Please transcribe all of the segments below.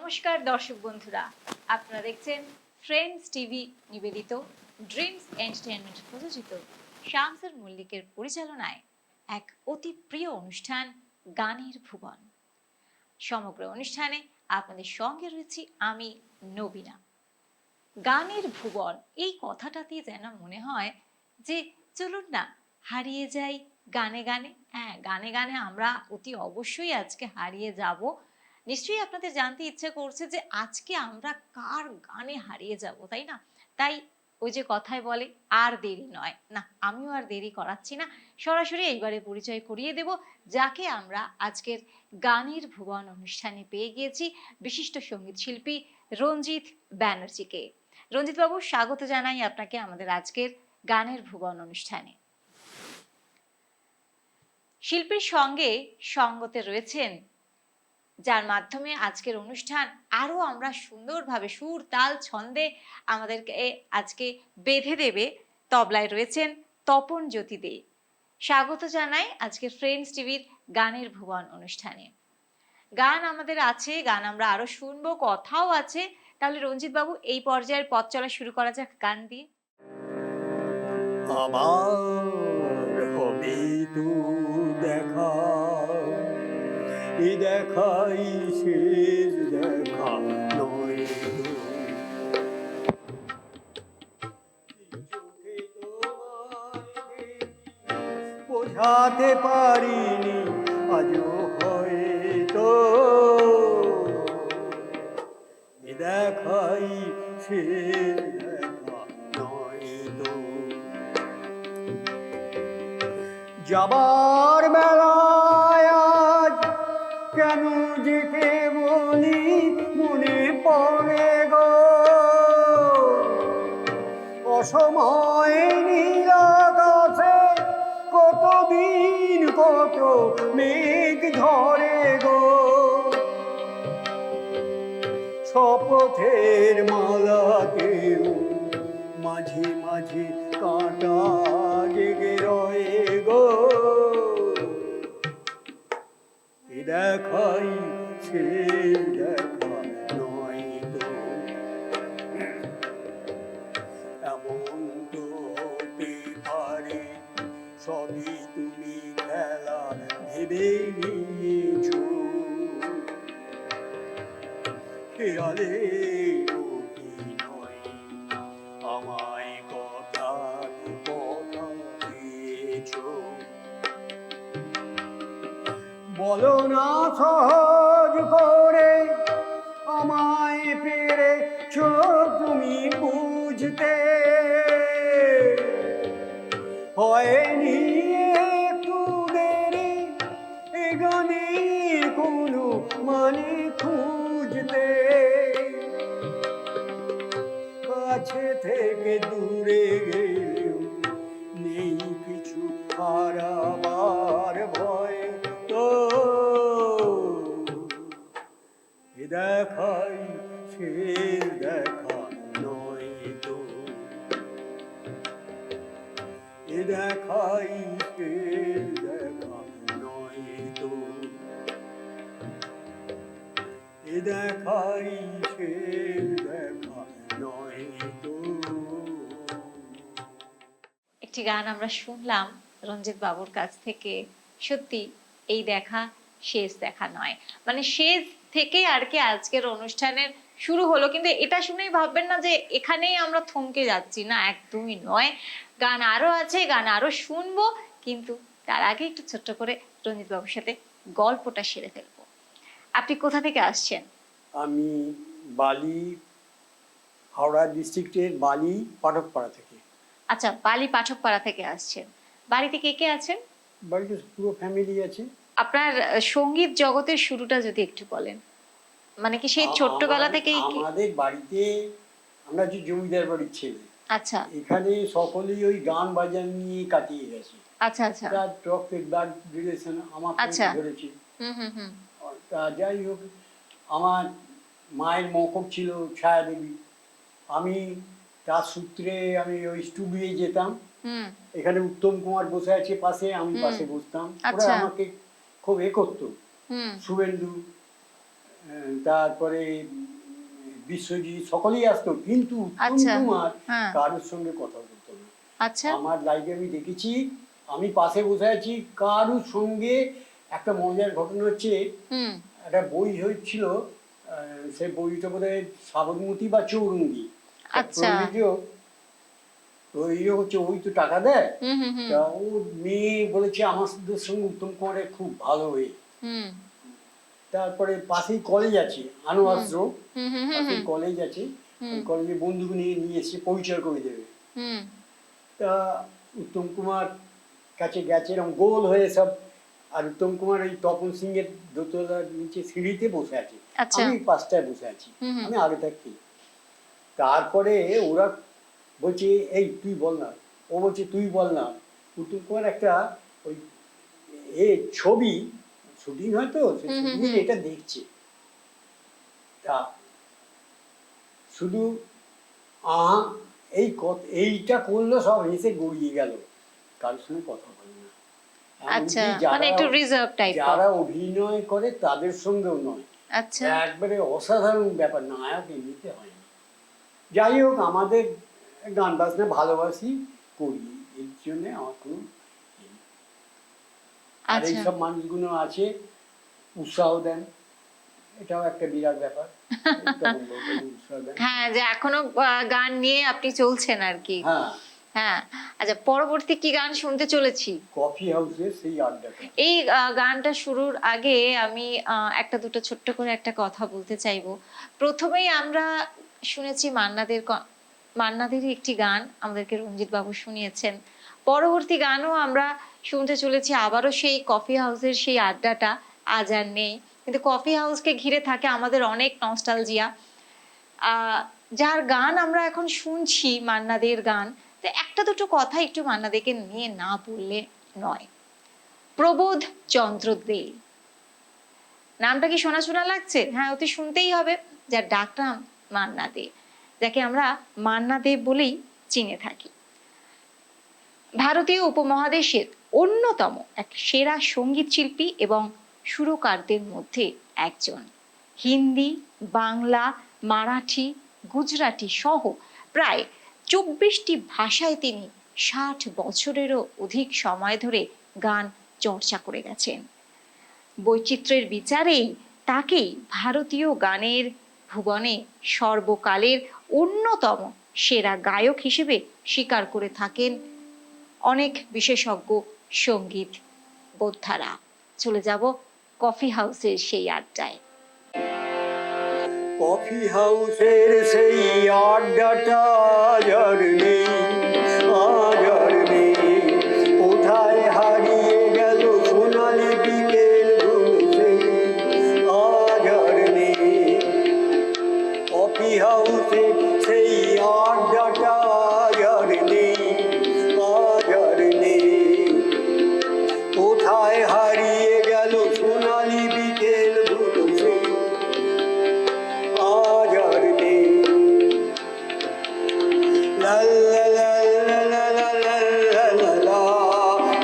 নমস্কার দর্শক বন্ধুরা, আপনারা দেখছেন ফ্রেন্ডস টিভি নিবেদিত ড্রিমস এন্টারটেইনমেন্ট প্রযোজিত শামসুর মল্লিকের পরিচালনায় এক অতি প্রিয় অনুষ্ঠান গানের ভুবন। সমগ্র অনুষ্ঠানে আপনাদের সঙ্গে রয়েছি আমি নবীনা। গানের ভুবন এই কথাটাতেই যেন মনে হয় যে চলুন না হারিয়ে যাই গানে গানে। হ্যাঁ, গানে গানে আমরা অতি অবশ্যই আজকে হারিয়ে যাব। নিশ্চয়ই আপনাদের জানতে ইচ্ছে করছে যে আজকে আমরা কার গানে হারিয়ে যাব, তাই না? তাই ওই যে কথায় বলে আর দেরি নয়, না আমিও আর দেরি করাচ্ছি না, সরাসরি এইবারে পরিচয় করিয়ে দেব যাকে আমরা আজকের গানের ভুবন অনুষ্ঠানে পেয়ে গিয়েছি, বিশিষ্ট সঙ্গীত শিল্পী রঞ্জিত ব্যানার্জিকে। রঞ্জিত বাবু, স্বাগত জানাই আপনাকে আমাদের আজকের গানের ভুবন অনুষ্ঠানে। শিল্পীর সঙ্গে সঙ্গতে রয়েছেন যার মাধ্যমে আজকের অনুষ্ঠান আরো আমরা সুন্দরভাবে সুর তাল ছন্দে আমাদেরকে আজকে বেঁধে দেবে। তবলায় রয়েছেন তপন জ্যোতি দে। স্বাগত জানাই আজকে ফ্রেন্ডস টিভির গানের ভুবন অনুষ্ঠানে। গান আমাদের আছে, গান আমরা আরো শুনবো, কথাও আছে। তাহলে রঞ্জিত বাবু, এই পর্যায়ের পথ চলা শুরু করা যাক গান দিয়ে। আমার হবে তো দেখা, এ দেখাই শেষ দেখা নয় তো। চোখে তোমায় বোঝাতে পারিনি আজও হয়তো, এ দেখাই শেষ দেখা নয় তো। যাবার বেলায় আজ কেন যে কেবলি মনে পড়ে গো, অসময়ে নীল আকাশে কতদিন কত মেঘ ধরে গো। শপথের মালাতেও মাঝে মাঝে কাঁটা জেগে রয়ে গো, এ দেখাই সে দেখা নয় তো। এমন তো হতে পারে সবই তুমি খেলা ভেবে নিয়েছ, খেয়ালে অভিনয় আমায় কথা কথা দিয়েছ। বলো না সহজ করে আমায় পেরেছ তুমি বুঝতে, হয়নি একটু দেরি এ গানের কোনো মানে খুঁজতে। কাছে থেকে দূরে গেলেও নেই কিছু হারাবার ভয় তো, এ দেখাই সে দেখা নয় তো, এ দেখাই সে দেখা নয় তো, এ দেখাই সে দেখা নয় তো। একটি গান আমরা শুনলাম রঞ্জিত বাবুর কাছ থেকে। সত্যি এই দেখা শেষ দেখা নয়, মানে শেষ থেকে আর কি আজকের অনুষ্ঠানের শুরু হলো। কিন্তু এটা শুনেই ভাববেন না যে এখানেই আমরা থমকে যাচ্ছি, না একদমই নয়। গান আরো আছে, গান আরো শুনবো, কিন্তু তার আগে একটু ছোট্ট করে রঞ্জিত বাবুর সাথে গল্পটা সেরে ফেলবো। আপনি কোথা থেকে আসছেন? আমি বালি, হাওড়া ডিস্ট্রিক্টের বালি পাঠকপাড়া থেকে। আচ্ছা, বালি পাঠকপাড়া থেকে আসছেন। বাড়িতে কে কে আছেন? বাড়িতে পুরো ফ্যামিলি আছে। আপনার সঙ্গীত জগতের শুরুটা যদি একটু বলেন, মানে কি সেই ছোট্টবেলা থেকেই? আমাদের বাড়িতে আমরা যে জমিদার বাড়ির ছেলে, আচ্ছা, এখানে সকলেই ওই গান বাজান নিয়ে কাটিয়ে গেছে। আচ্ছা আচ্ছা, তার রক্তের ব্লাড রিলেশন আমাকে ধরেছে। তা যাই হোক, আমার মায়ের মকর ছিল ছায়া দেবী, আমি তার সূত্রে আমি ওই স্টুডিওয়ে যেতাম। এখানে উত্তম কুমার বসে আছে পাশে, আমি পাশে বসতাম। ওরা আমাকে খুব করতো, শুভেন্দু তারপরে বিশ্বজিৎ সকলেই আসতো, কিন্তু উত্তম আচ্ছা। কুমার হ্যাঁ। কারোর সঙ্গে কথা বলতো না। আচ্ছা। আমার লাইফে আমি দেখেছি, আমি পাশে বসে আছি, কারোর সঙ্গে একটা মজার ঘটনা হচ্ছে, হুম। একটা বই হয়েছিল, সে বইটা বোধ হয় সাবরমতী বা চৌরঙ্গি। আচ্ছা। তো এই হচ্ছে, ওই তো টাকা দেয়। হুম হুম হুম তা ও মেয়ে বলেছে আমাদের সঙ্গে উত্তম কুমারের খুব ভালো হয়ে। হুম তারপরে পাশেই কলেজ আছে, আনোয়ার হুম রোড, হুম হুম হুম পাশেই কলেজ আছে, হুম ওই কলেজে বন্ধুকে নিয়ে নিয়ে এসে পরিচয় করে দেবে। হুম তা উত্তম কুমার কাছে গেছে, এরকম গোল হয়ে সব, আর উত্তম কুমার এই তপন সিং এর দোতলার নিচে সিঁড়িতে বসে আছে, আচ্ছা। আমি পাশটায় বসে আছি, হুম হুম আমি আগে থাকি। তারপরে ওরা বলছে এই তুই বল না, ও বলছে তুই বল না। উত্তম কুমার একটা ওই ছবি শুটিং হয়তো, সেই হুম হুম শুটিং হুম এটা দেখছে। তা শুধু এইটা করলো, সব হেসে গড়িয়ে গেল, কারোর সঙ্গে কথা বলে না। আচ্ছা, এমনকি মানে একটু রিজার্ভ টাইপের। যারা অভিনয় করে তাদের সঙ্গেও নয়। আচ্ছা। একবারে অসাধারণ ব্যাপার, নায়ক এমনিতে হয় না। যাই হোক, আমাদের গান বাজনা ভালোবাসি, করি, এর জন্য আমার কোনো আর আচ্ছা। এইসব মানুষগুলো আছে, উৎসাহ দেন, এটাও একটা বিরাট ব্যাপার। তখন বলতে উৎসাহ দেন। হ্যাঁ, যে এখনো গান নিয়ে আপনি চলছেন আর কি। হ্যাঁ, হ্যাঁ। আচ্ছা, পরবর্তী কি গান শুনতে চলেছি? কফি হাউসের সেই আড্ডাটা। এই গানটা শুরুর আগে আমি একটা দুটো ছোট্ট করে একটা কথা বলতে চাইবো। প্রথমেই আমরা শুনেছি মান্নাদেরই একটি গান আমাদেরকে রঞ্জিত বাবু শুনিয়েছেন। পরবর্তী গানও আমরা শুনতে চলেছি আবারও সেই কফি হাউসের সেই আড্ডাটা আজ আর নেই। কিন্তু কফি হাউসকে ঘিরে থাকে আমাদের অনেক নস্টালজিয়া। যার গান আমরা এখন শুনছি, মান্নাদের গান, তো একটা দুটো কথা একটু মান্নাদেরকে নিয়ে না বললে নয়। প্রবোধ চন্দ্র দে, নামটা কি শোনা শোনা লাগছে? হ্যাঁ, অতি শুনতেই হবে। যার ডাকনাম মান্না দে, যাকে আমরা মান্না দে বলেই চিনে থাকি। ভারতীয় উপমহাদেশের অন্যতম এক সেরা সঙ্গীত শিল্পী এবং সুরকারদের মধ্যে একজন। হিন্দি, বাংলা, মারাঠি, গুজরাটি সহ প্রায় 24টি ভাষায় তিনি 60 বছরেরও অধিক সময় ধরে গান চর্চা করে গেছেন। বৈচিত্র্যের বিচারেই তাকেই ভারতীয় গানের ভুবনে সর্বকালের অন্যতম সেরা গায়ক হিসেবে স্বীকার করে থাকেন অনেক বিশেষজ্ঞ সঙ্গীত বোদ্ধারা। চলে যাব কফি হাউসের সেই আড্ডায়। কফি হাউসের সেই আড্ডাটা আর নেই, আজ আর নেই। কোথায় হারিয়ে গেল সোনালি বিকেলগুলো, আজ আর নেই। কফি হাউসের সেই আড্ডাটা আর নেই, আজ আর নেই। কোথায় হারিয়ে গেল সোনালি বিকেলগুলো, আজ আর নেই। লা লা লা লা লা লা লা লা লা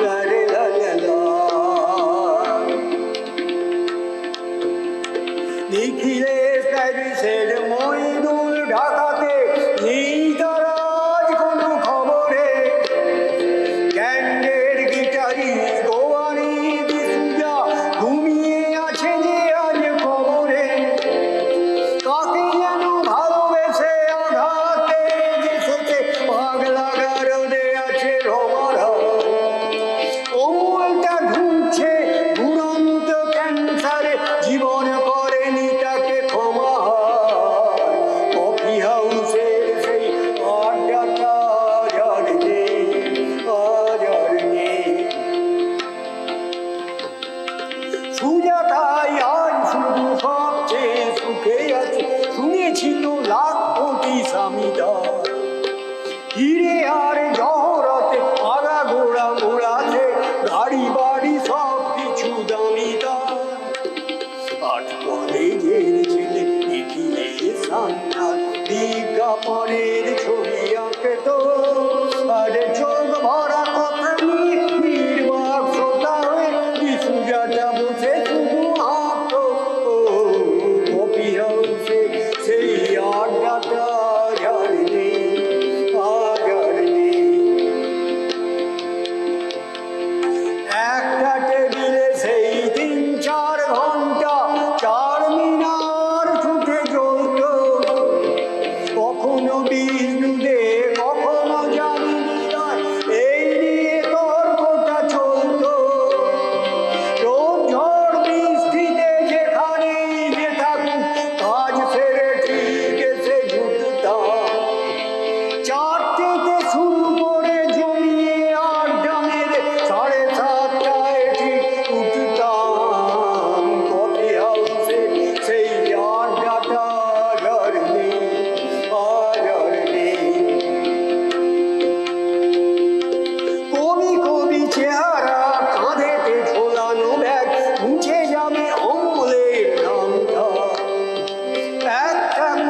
লা রে লা লা লা। নিখিলে প্যারিসের মইনুল ঢাকাতে, নেই তার আজ কোনো খবরে। ক্যান্ডের গিটারি গোয়ারি দিসুজা ঘুমিয়ে আছে যে আজ খবরে। কাকে যেন ভালোবেসে আঘাতে এসেছে, পাগলা গারদে আছে রমারা। অমুলটা ঢুকছে দুরন্ত ক্যান্সারে, জীবন করেনি তাকে ক্ষমা। কফি হাউসের সেই আড্ডাটা আজ আর নেই, আজ আর নেই। সুজাতাই আজ শুধু সবচেয়ে সুখে আছে, শুনেছি তো লাখ কোটি স্বামীদার। হিরে আর জহরতে আগা গোড়া মোড়াতে, গাড়ি বাড়ি সব কিছু দামিদার। আট কলেজের ছেলে নিখিলে সান্নাল, বিজ্ঞাপনের ছবি আঁকে তো, আর চোখ ভরা কথা নিয়ে নির্বাক শ্রোতা হয়ে সুজাতা বসে শুধু আঁকতো।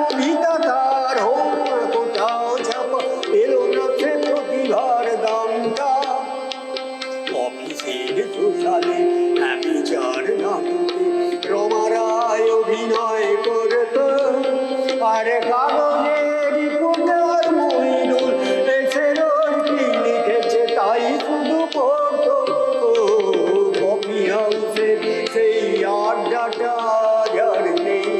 কবিতা তার হোক কোথাও ছাপা এলো না সে প্রতিভার দামটা। অফিসের সোশ্যালে বিচার নাটকে রমারায় অভিনয় করতো, আর কাগজে রিপোর্টার মইনুল এসে রোজ কি লিখেছে তাই শুধু পড়তো। কফি হাউসের সেই আড্ডাটা আর নেই,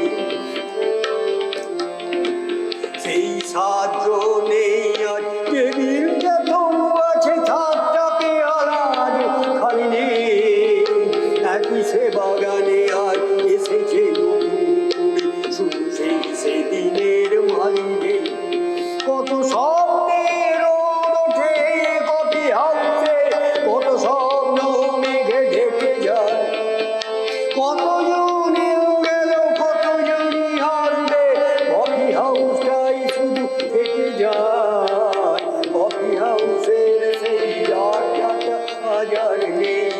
সেই সাহায্য নেই আজ। টেবিলটা তবু আছে, ছাদটাকে আলাজ খালি নেই। একই সে বাগানে আর এসেছে শুধু সেই সেদিনের মালিনে। কত স্বপ্নের ওঠে কফি হাউসে, কত স্বপ্ন মেঘে ঢেকে যায়। কতজন গেল কতজনই আসবে, কফি হাউসটাই শুধু থেকে যায়। কফি হাউসের সেই আড্ডাটা আজ আর নেই,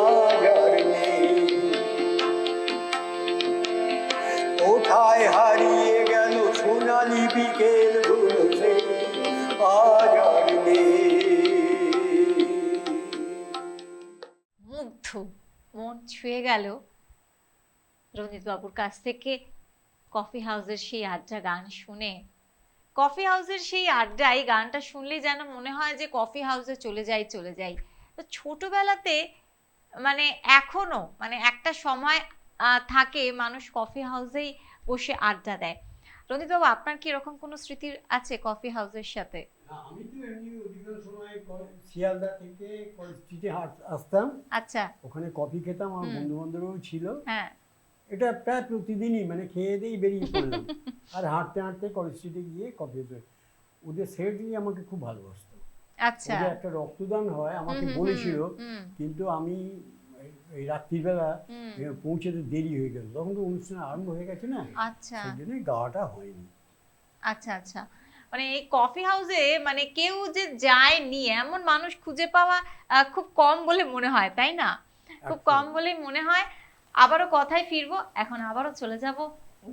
আজ আর নেই। কোথায় হারিয়ে গেল সোনালি বিকেলগুলো সেই আজ আর নেই। মুগ্ধ, মন ছুঁয়ে গেল রঞ্জিত বাবুর কাছ থেকে কফি হাউসের সেই আড্ডা গান শুনে। কফি হাউসের সেই আড্ডা, এই গানটা শুনলেই যেন মনে হয় যে কফি হাউসে চলে যাই চলে যাই। তো ছোটবেলাতে মানে এখনো মানে একটা সময় থাকে মানুষ কফি হাউসেই বসে আড্ডা দেয়। রঞ্জিত বাবু, আপনার কি এরকম কোনো স্মৃতি আছে কফি হাউসের সাথে? আমি তো এমনি অধিকাংশ সময় শিয়ালদা থেকে কলেজ স্ট্রিটে আসতাম। আচ্ছা। ওখানে কফি খেতাম, আমার বন্ধু বান্ধবও ছিল। হ্যাঁ, এটা প্রায় প্রতিদিনই, মানে খেয়ে দিয়েই বেরিয়ে পড়লাম আর হাঁটতে হাঁটতে কলেজ স্ট্রিটে গিয়ে কফি হতো। ওদের সেক্রেটারি আমাকে খুব ভালোবাসতো। আচ্ছা। ওদের একটা রক্তদান হয় আমাকে বলেছিল, কিন্তু আমি এই রাত্রিবেলা পৌঁছতে দেরি হয়ে গেল, তখন তো অনুষ্ঠান আরম্ভ হয়ে গেছে না। আচ্ছা, সেই জন্যই গাওয়াটা হয়নি। আচ্ছা, আচ্ছা। মানে এই কফি হাউসে মানে কেউ যে যায়নি এমন মানুষ খুঁজে পাওয়া খুব কম বলে মনে হয়, তাই না? খুব কম বলে মনে হয়। আবারও কথায় ফিরবো, এখন আবারও চলে যাব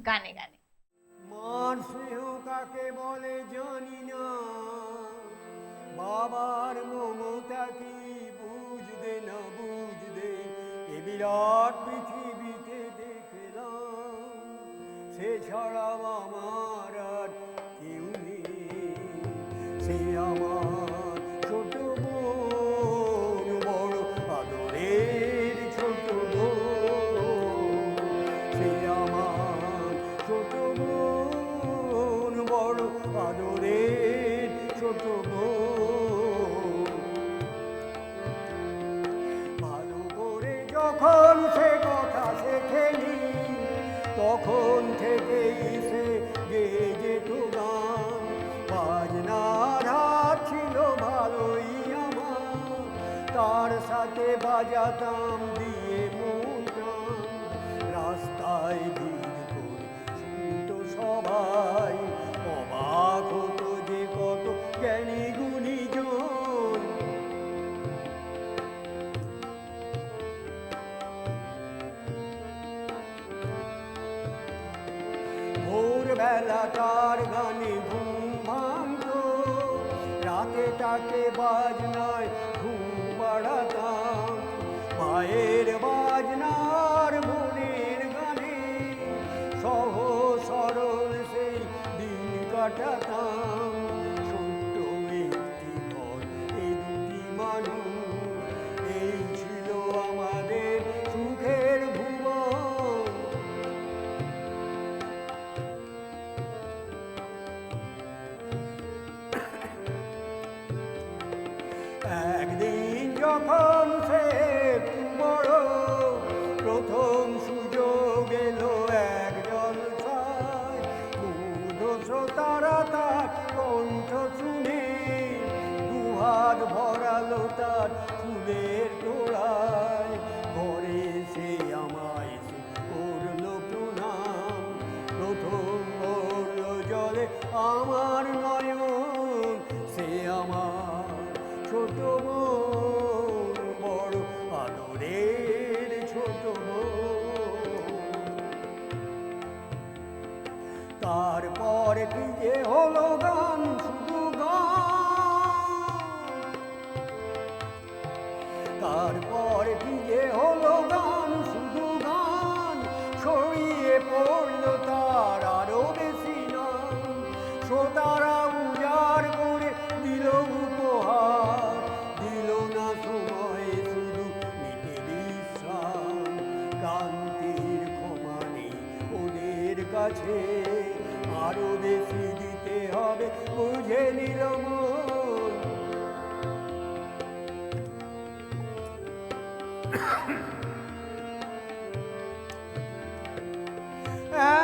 গানে গানে। মার স্নেহ কাকে বলে জানি না, বাবার মমতা কি বুঝবে না বুঝবে, এ বিরাট পৃথিবীতে দেখলাম সে ছাড়াও আমার আর কেউ নেই। সে আমার ছোট বোন, বড় আদরের ছোট বোন। সে আমার ছোট বোন, বড় আদরের ছোট বোন। ভালো করে যখন সে কথা শেখেনি, তখন থেকেই সে গেয়ে যেত গান। বাজনার হাত ছিল ভালোই আমার, তার সাথে বাজাতাম দিয়ে মন প্রাণ। রাস্তায় ভিড় করে শুনতো সবাই, অবাক হতো যে কত জ্ঞানী গুণীজন। ভোরবেলা তার গানে ঘুম ভাঙতো, রাতে তাকে বাজনায় ঘুম বাড়াতাম। পায়ের বাজনার মনের গানে সহজ সরল সেই দিন কাটাতাম। ছোট্ট একটি ঘর, এই দুটি মানুষ, এই ছিল আমাদের সুখের ভুবন। একদিন যখন সে একটু বড়, প্রথম সুযোগ এলো এক জলসায়। মুগ্ধ শ্রোতারা তার কণ্ঠ শুনে দুহাত ভরালো তার ফুলের তোড়ায়। ঘরে সে আমায় করলো প্রণাম, প্রথম বলল জলে আমার নয়ন। সে আমার ছোট বোন, বড় আদরের ছোট বোন। তারপরে কি যে হলো গান, শুধু গান, তারপরে কি যে হলো গান, শুধু গান, ছড়িয়ে পড়ল তার আরো বেশি নাম, শ্রোতারা উজাড় করে দিল উপহার, দিল না সময় শুধু নিতে বিশ্রাম, ক্রান্তির ক্ষমা নেই ওদের কাছে, আরো বেশি দিতে হবে বুঝে নিল মন।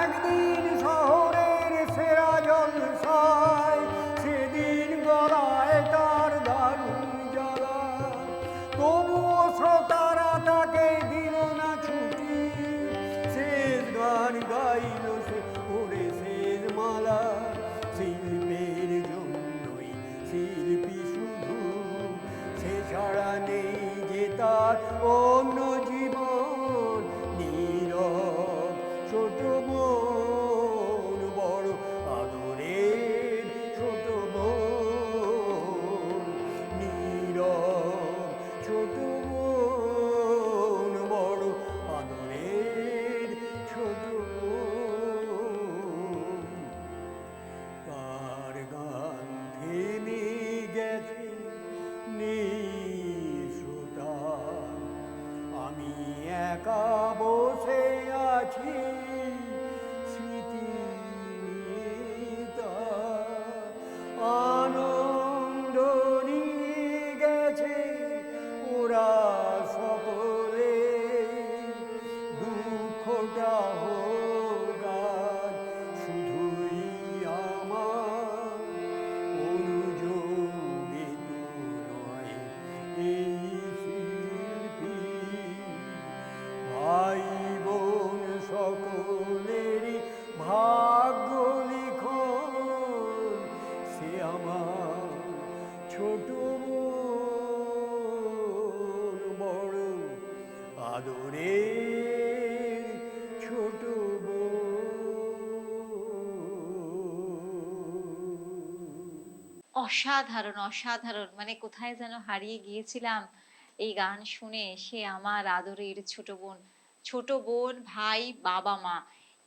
একদিন শহরের সেরা জলসায়, সেদিন গলায় তার দারুণ জ্বালা, তবুও শ্রোতারা তাকে দিল না ছুটি, শেষ গান গাইল সে করে শেষ মালা, শিল্পের জন্যই শিল্পী শুধু, সে ছাড়া নেই যে তার অন্য জীবন, নীরব ছোট বোন, বড় আদরের ছোট বোন, নীরব ছোট বোন, বড় আদরের ছোট বোন। তার গান থেমে গেছে নিঃশ্রোতা, আমি একা বসে আছি স্মৃতিটা, আনন্দ নিয়ে গেছে ওরা সকলে, দুঃখটা হোক আজ শুধুই আমার, অনুযোগে নয় এই শিল্পী, ভাই বোন সকলেরই ভাগ্য লিখন, সে আমার ছোট বোন, বড় আদরের ছোট বোন। অসাধারণ অসাধারণ, মানে কোথায় যেন হারিয়ে গিয়েছিলাম এই গান শুনে। সে আমার আদরের ছোট বোন, ভাই, বাবা মা,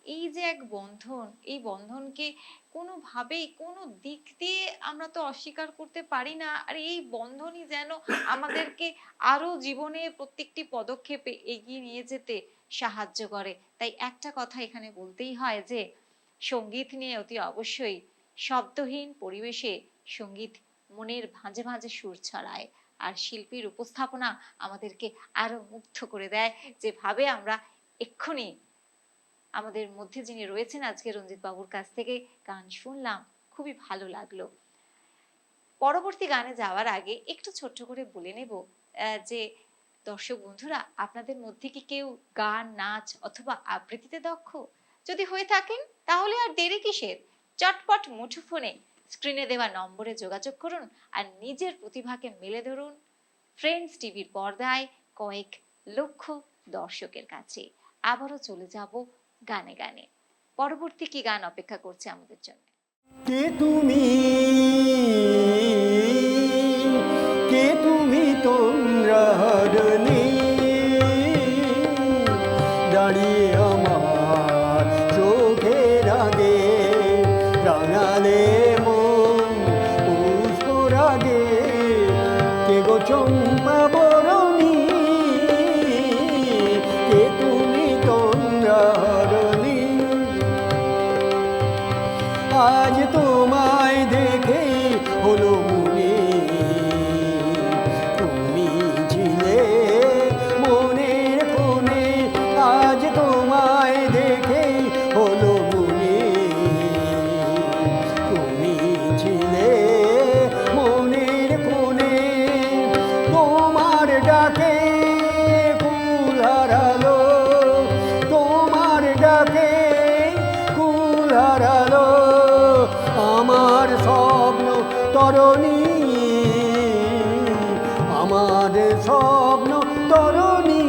এই যে এক বন্ধন, এই বন্ধনকে কোনোভাবেই কোনো দিক দিয়ে আমরা তো অস্বীকার করতে পারি না। আর এই বন্ধনই যেন আমাদেরকে আরো জীবনে প্রত্যেকটি পদক্ষেপে এগিয়ে নিয়ে যেতে সাহায্য করে। তাই একটা কথা এখানে বলতেই হয় যে সঙ্গীত নিয়ে অতি অবশ্যই শব্দহীন পরিবেশে সঙ্গীত মনের ভাঁজে ভাঁজে সুর ছড়ায়, আর শিল্পীর উপস্থাপনা আমাদেরকে আরো মুগ্ধ করে দেয়, যেভাবে আমরা এক্ষুনি আমাদের মধ্যে যিনি রয়েছেন আজকে রঞ্জিত বাবুর কাছ থেকে গান শুনলাম, খুবই ভালো লাগলো। পরবর্তী গানে যাওয়ার আগে একটু ছোট্ট করে বলে নেব যে দর্শক বন্ধুরা, আপনাদের মধ্যে কি কেউ গান, নাচ অথবা আবৃত্তিতে দক্ষ? যদি হয়ে থাকেন তাহলে আর দেরি কিসের, চটপট মুঠোফোনে স্ক্রিনে দেওয়া নম্বরে যোগাযোগ করুন আর নিজের প্রতিভাকে মেলে ধরুন ফ্রেন্ডস টিভির পর্দায় কয়েক লক্ষ দর্শকের কাছে। আবারও চলে যাব গানে গানে। পরবর্তী কি গান অপেক্ষা করছে আমাদের জন্য? কে তুমি, কে তুমি তোমরা হারনি, দাঁড়িয়ে আমার চোখের আগে, রাঙালে মন পুষ্পর আগে, কে গো চম্পা বরণী, কে তুমি তোমরা হারনি, আজ তোমায় দেখে হলো মনে, তুমি ছিলে মনের কোণে, আজ তোমায় দেখে হলো মনে, তুমি ছিলে মনের কোণে, তোমার ডাকে ফুল হারালো, তোমার ডাকে ফুল হারালো, আমার স্বপ্ন তরণী, আমার স্বপ্ন তরণী,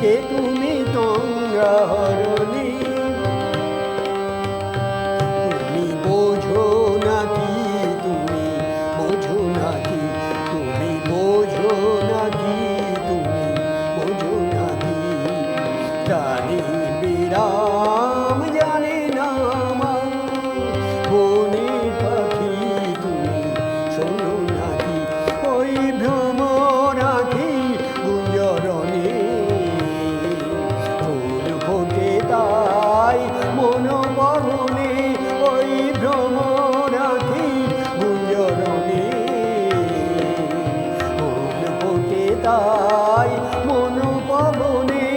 কে তুমি তোমরা হরণী। নাম জানে না আমার বনের পাখি তুমি শোনো নাকি ওই ভ্রমরাখি গুঞ্জরণে ফুল ফোটে তাই মন পবনে ওই ভ্রমরাখি গুঞ্জরণে ফুল ফোটে তাই মন পবনে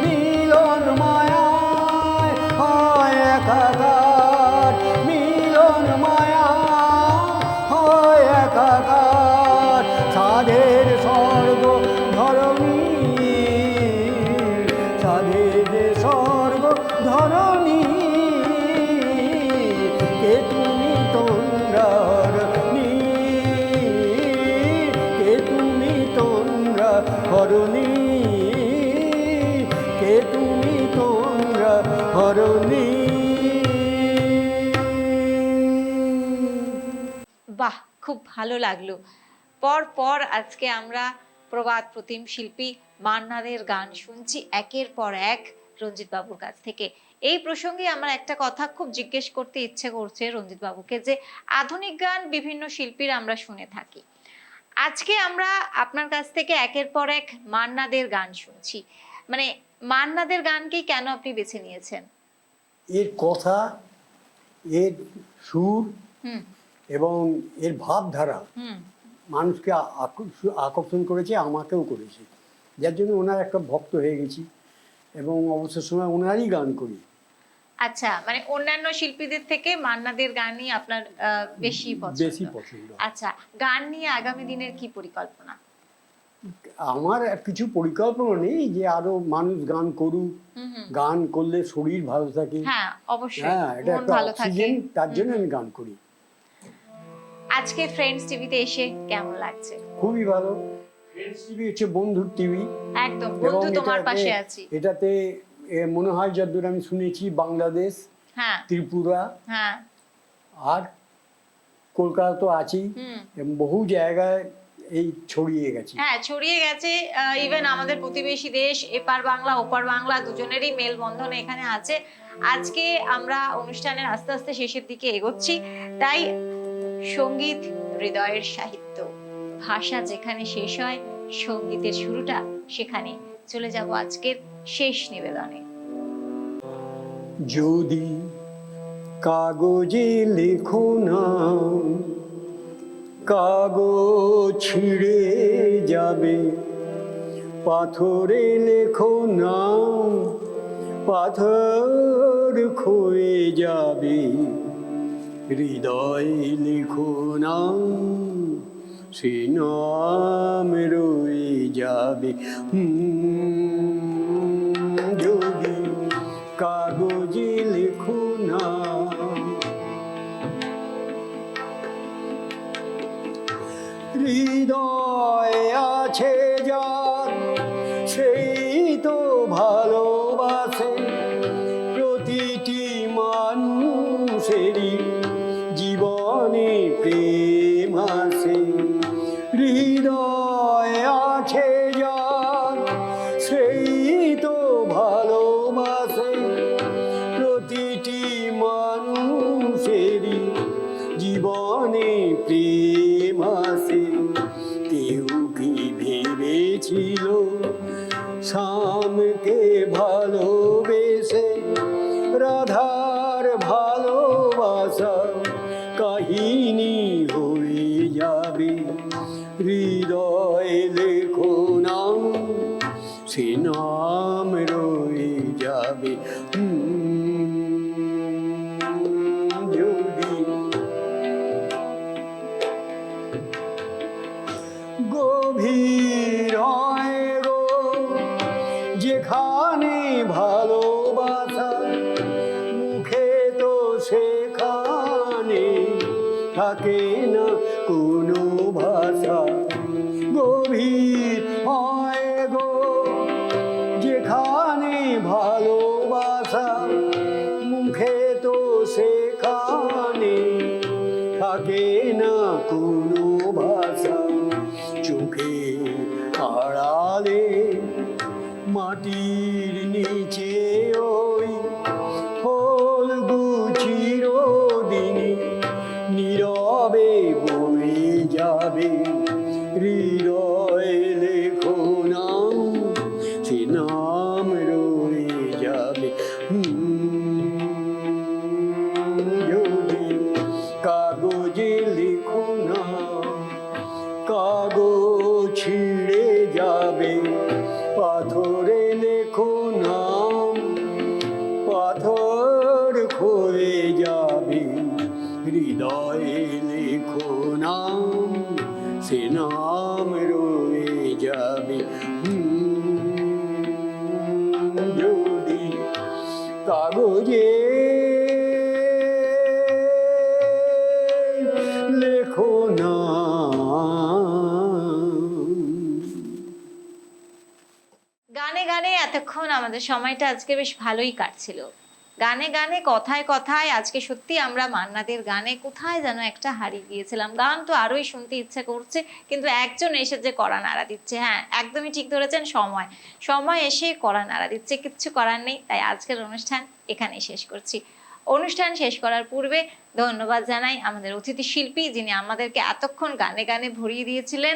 মিলন মায়ায় হয় একাকার মিলন মায়া হয় একাকার সাধের স্বর্গ ধরণী সাধের স্বর্গ ধরণী কে তুমি তন্দ্রার কে তুমি তন্দ্রা হরণী কে তুমি তন্দ্রা হরণী। বাহ, খুব ভালো লাগলো। পর পর আজকে আমরা প্রবাদ প্রতিম শিল্পী মান্নাদের গান শুনছি একের পর এক রঞ্জিত বাবুর কাছ থেকে। এই প্রসঙ্গে আমার একটা কথা খুব জিজ্ঞেস করতে ইচ্ছে করছে রঞ্জিত বাবুকে, যে আধুনিক গান বিভিন্ন শিল্পীর আমরা শুনে থাকি, আজকে আমরা আপনার কাছ থেকে একের পর এক মান্নাদের গান শুনছি, মানে মান্নাদের গানকেই কেন আপনি বেছে নিয়েছেন? এর কথা, এর সুর হুম এবং এর ভাবধারা হুম মানুষকে আকর্ষণ করেছে, আমাকেও করেছে, যার জন্য ওনার একটা ভক্ত হয়ে গেছি এবং অবসর সময় ওনারই গান করি। আচ্ছা, মানে অন্যান্য শিল্পীদের থেকে মান্নাদের গানই আপনার বেশি পছন্দ। আচ্ছা, গান নিয়ে আগামী দিনের কি পরিকল্পনা? আমার কিছু পরিকল্পনা নেই, যে আরো মানুষ গান করুক, গান করলে শরীর ভালো থাকে। হ্যাঁ অবশ্যই, হ্যাঁ, এটা মন একটা ভালো থাকে, অক্সিজেন, তার জন্য আমি গান করি। আজকে ফ্রেন্ডস টিভিতে এসে কেমন লাগছে? খুবই ভালো। ফ্রেন্ডস টিভি হচ্ছে বন্ধুর টিভি, একদম বন্ধু তোমার পাশে আছি। এটাতে মনে হয় যতদূর আমি শুনেছি বাংলাদেশ, হ্যাঁ ত্রিপুরা, হ্যাঁ আর কলকাতা তো আছেই, এবং বহু জায়গায় এই ছড়িয়ে গেছে। হ্যাঁ ছড়িয়ে গেছে, ইভেন আমাদের প্রতিবেশী দেশ এপার বাংলা ওপার বাংলা দুজনেরই মেলবন্ধন এখানে আছে। আজকে আমরা অনুষ্ঠানের আস্তে আস্তে শেষের দিকে এগোচ্ছি, তাই সঙ্গীত হৃদয়ের সাহিত্য, ভাষা যেখানে শেষ হয় সঙ্গীতের শুরুটা সেখানে। চলে যাব আজকের শেষ নিবেদনে। যদি কাগজে লেখো না, কাগজ ছিঁড়ে যাবে, পাথরে লেখো না, পাথর ক্ষয়ে যাবে, হৃদয় লেখো না, সে নাম রয়ে যাবে। যদি কাগজে লেখো না, হৃদয় আছে যার সেই তো ভালোবাসে, প্রতিটি মানুষেরই জীবনে প্রেম আছে। হৃদয় আছে যার সেই তো ভালোবাসে, প্রতিটি মানুষেরই জীবনে প্রেম আছে। কেউ কি ভেবেছিল শ্যামকে ভালোবেসে রাধার ভালোবাসা কাহিনী হয়ে যাবে? হৃদয় লেখো না, সে নাম রয়ে যাবে। যদি গভীর হয় গো যেখানে ভালোবাসা, মুখে তো সেখানে থাকে না কোনো ভাষা। গভীর হয় গো যেখানে ভালোবাসা, মুখে তো সেখানে থাকে না কোনো ভাষা। চোখে আড়ালে মাটির নিচে যদি কাগজে লিখো না, কাগজ ছিঁড়ে যাবে, পাথরে লেখো নাম, পাথর ক্ষয়ে যাবে, হৃদয়ে লেখো নাম, সে নাম রয়ে যাবে। যদি কাগজে লেখো না। গানে গানে এতক্ষণ আমাদের সময়টা আজকে বেশ ভালোই কাটছিল। গানে গানে কথায় কথায় আজকে সত্যি আমরা মান্নাদের গানে কোথায় যেন একটা হারিয়ে গিয়েছিলাম। গান তো আরোই শুনতে ইচ্ছে করছে, কিন্তু একজন এসে যে কড়া নাড়া দিচ্ছে। হ্যাঁ, একদমই ঠিক ধরেছেন, সময় সময় এসে কড়া নাড়া দিচ্ছে, কিচ্ছু করার নেই। তাই আজকের অনুষ্ঠান এখানেই শেষ করছি। অনুষ্ঠান শেষ করার পূর্বে ধন্যবাদ জানাই আমাদের অতিথি শিল্পী, যিনি আমাদেরকে এতক্ষণ গানে গানে ভরিয়ে দিয়েছিলেন।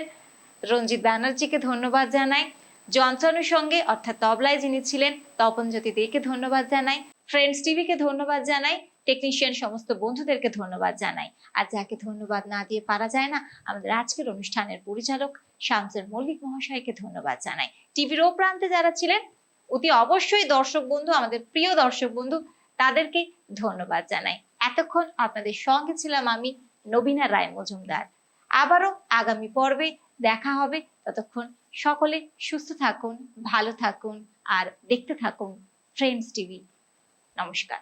রঞ্জিত ব্যানার্জিকে ধন্যবাদ জানাই। যন্ত্রানুর সঙ্গে অর্থাৎ তবলায় যিনি ছিলেন তপনজ্যোতি দেকে ধন্যবাদ জানাই। ফ্রেন্ডস টিভিকে ধন্যবাদ জানাই। টেকনিশিয়ান সমস্ত বন্ধুদেরকে ধন্যবাদ জানাই। আর যাকে ধন্যবাদ না দিয়ে পারা যায় না, আমাদের আজকের অনুষ্ঠানের পরিচালক শামসুর মল্লিক মহাশয়কে ধন্যবাদ জানাই। টিভির ও প্রান্তে যারা ছিলেন, অতি অবশ্যই দর্শক বন্ধু, আমাদের প্রিয় দর্শক বন্ধু, তাদেরকে ধন্যবাদ জানাই। এতক্ষণ আপনাদের সঙ্গে ছিলাম আমি, নবীনা রায় মজুমদার। আবারও আগামী পর্বে দেখা হবে। ততক্ষণ সকলে সুস্থ থাকুন, ভালো থাকুন আর দেখতে থাকুন ফ্রেন্ডস টিভি। নমস্কার।